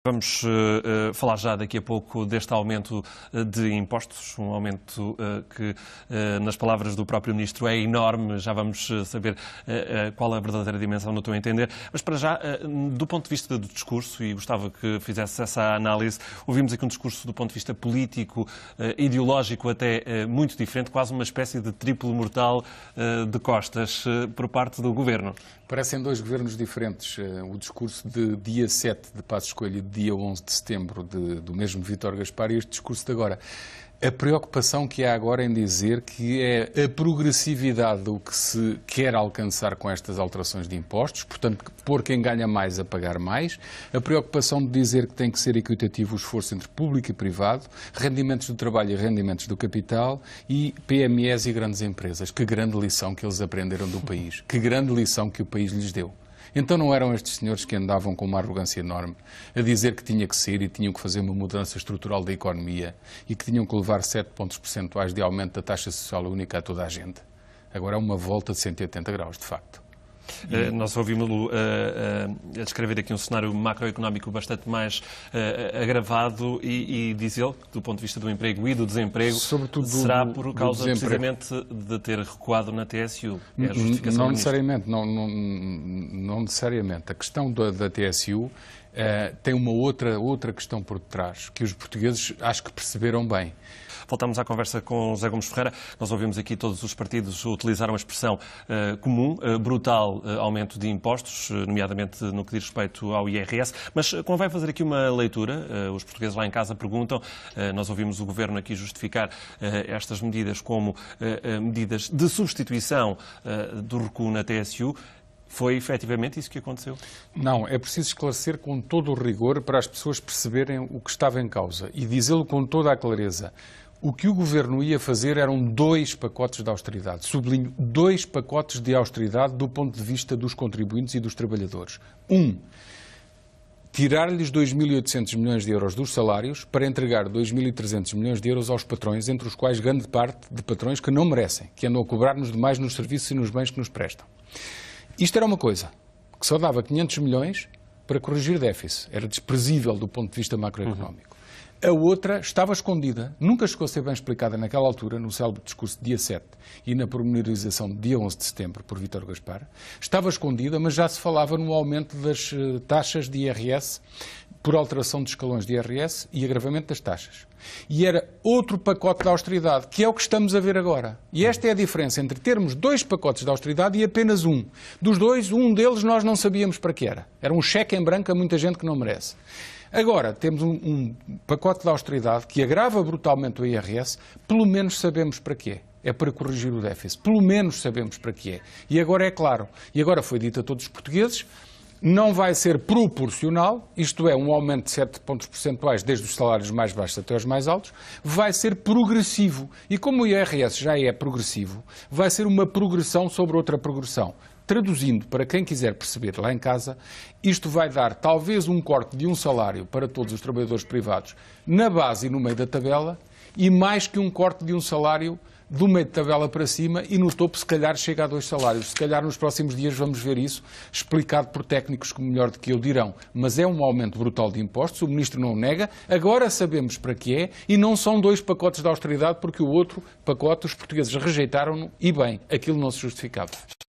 Vamos falar já daqui a pouco deste aumento de impostos, um aumento que, nas palavras do próprio Ministro, é enorme. Já vamos saber qual é a verdadeira dimensão, no teu entender. Mas, para já, do ponto de vista do discurso, e gostava que fizesse essa análise, ouvimos aqui um discurso do ponto de vista político, ideológico até muito diferente, quase uma espécie de triplo mortal de costas por parte do Governo. Parecem dois governos diferentes. O discurso de dia 7 de Passos Coelho e de dia 11 de setembro do mesmo Vítor Gaspar e este discurso de agora. A preocupação que há agora em dizer que é a progressividade do que se quer alcançar com estas alterações de impostos, portanto, pôr quem ganha mais a pagar mais, a preocupação de dizer que tem que ser equitativo o esforço entre público e privado, rendimentos do trabalho e rendimentos do capital e PMEs e grandes empresas. Que grande lição que eles aprenderam do país, que grande lição que o país lhes deu. Então não eram estes senhores que andavam com uma arrogância enorme a dizer que tinha que ser e tinham que fazer uma mudança estrutural da economia e que tinham que levar 7 pontos percentuais de aumento da taxa social única a toda a gente. Agora é uma volta de 180 graus, de facto. Nós ouvimos-lo a descrever aqui um cenário macroeconómico bastante mais agravado e diz ele, do ponto de vista do emprego e do desemprego, sobretudo será por causa precisamente de ter recuado na TSU. É a justificação não necessariamente, não necessariamente. A questão da TSU tem uma outra questão por detrás, que os portugueses acho que perceberam bem. Voltamos à conversa com José Gomes Ferreira. Nós ouvimos aqui todos os partidos utilizaram a expressão comum, brutal aumento de impostos, nomeadamente no que diz respeito ao IRS, mas convém fazer aqui uma leitura. Os portugueses lá em casa perguntam, nós ouvimos o Governo aqui justificar estas medidas como medidas de substituição do recuo na TSU. Foi efetivamente isso que aconteceu? Não, é preciso esclarecer com todo o rigor para as pessoas perceberem o que estava em causa e dizê-lo com toda a clareza. O que o Governo ia fazer eram 2 pacotes de austeridade. Sublinho, 2 pacotes de austeridade do ponto de vista dos contribuintes e dos trabalhadores. Tirar-lhes 2.800 milhões de euros dos salários para entregar 2.300 milhões de euros aos patrões, entre os quais grande parte de patrões que não merecem, que andam a cobrar-nos demais nos serviços e nos bens que nos prestam. Isto era uma coisa que só dava 500 milhões para corrigir déficit. Era desprezível do ponto de vista macroeconómico. A outra estava escondida, nunca chegou a ser bem explicada naquela altura, no célebre discurso de dia 7 e na pormenorização de dia 11 de setembro por Vítor Gaspar. Estava escondida, mas já se falava no aumento das taxas de IRS por alteração dos escalões de IRS e agravamento das taxas. E era outro pacote de austeridade, que é o que estamos a ver agora. E esta é a diferença entre termos 2 pacotes de austeridade e apenas um. Dos dois, um deles nós não sabíamos para que era. Era um cheque em branco a muita gente que não merece. Agora, temos um pacote de austeridade que agrava brutalmente o IRS, pelo menos sabemos para quê. É para corrigir o déficit. Pelo menos sabemos para quê. E agora é claro. E agora foi dito a todos os portugueses, não vai ser proporcional, isto é, um aumento de 7 pontos percentuais desde os salários mais baixos até os mais altos, vai ser progressivo. E como o IRS já é progressivo, vai ser uma progressão sobre outra progressão. Traduzindo, para quem quiser perceber lá em casa, isto vai dar talvez um corte de um salário para todos os trabalhadores privados na base e no meio da tabela e mais que um corte de um salário do meio de tabela para cima e no topo se calhar chega a 2 salários. Se calhar nos próximos dias vamos ver isso explicado por técnicos que melhor do que eu dirão. Mas é um aumento brutal de impostos, o Ministro não o nega, agora sabemos para que é e não são 2 pacotes de austeridade porque o outro pacote os portugueses rejeitaram-no e bem, aquilo não se justificava.